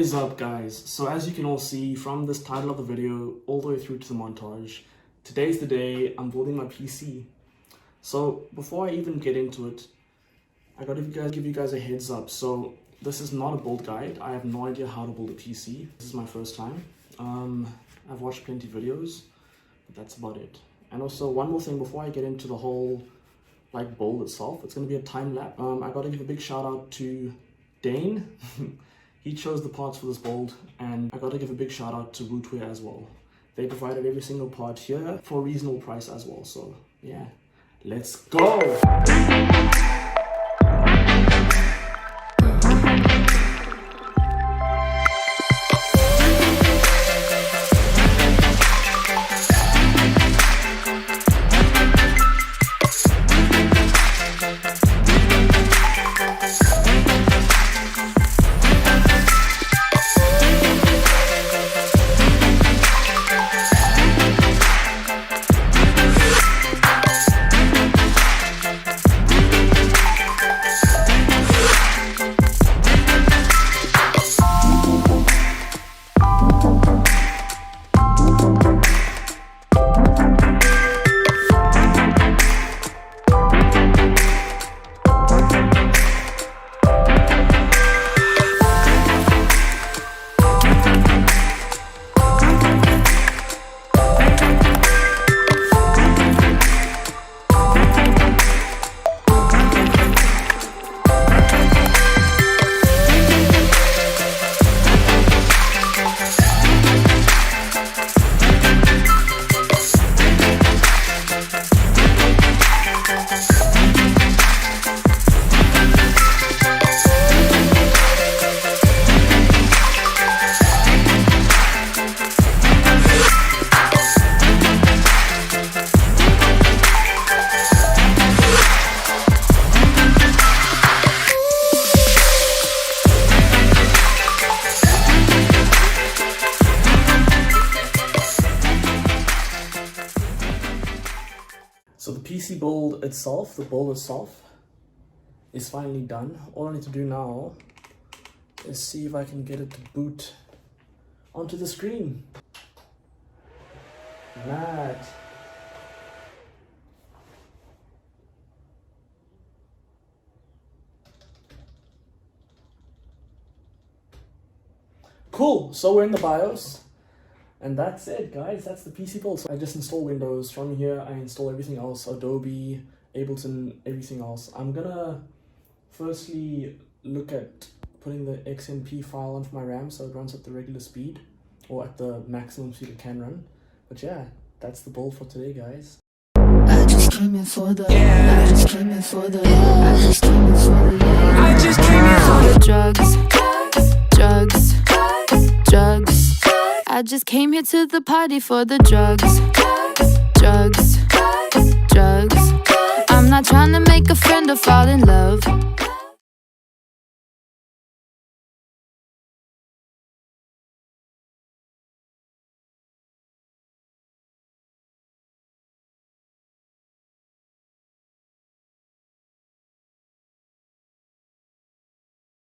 is up, guys? So as you can all see from this title of the video all the way through to the montage, today's the day I'm building my PC. So before I even get into it, I gotta give you guys a heads up. So this is not a build guide. I have no idea how to build a PC. This is my first time. I've watched plenty of videos, but that's about it. And also one more thing before I get into the whole build itself, it's gonna be a time lapse. I gotta give a big shout out to Dane. He chose the parts for this build, and I gotta give a big shout out to Wootware as well. They provided every single part here for a reasonable price as well. So yeah, let's go. So the PC build itself, is finally done. All I need to do now is see if I can get it to boot onto the screen. Right. Cool, so we're in the BIOS. And that's it, guys. That's the PC build. So I just install Windows. From here, I install everything else. Adobe, Ableton, everything else. I'm gonna firstly look at putting the XMP file onto my RAM so it runs at the regular speed, or at the maximum speed it can run. But yeah, that's the build for today, guys. I just came in for the drugs. I just came here to the party for the drugs. I'm not trying to make a friend or fall in love.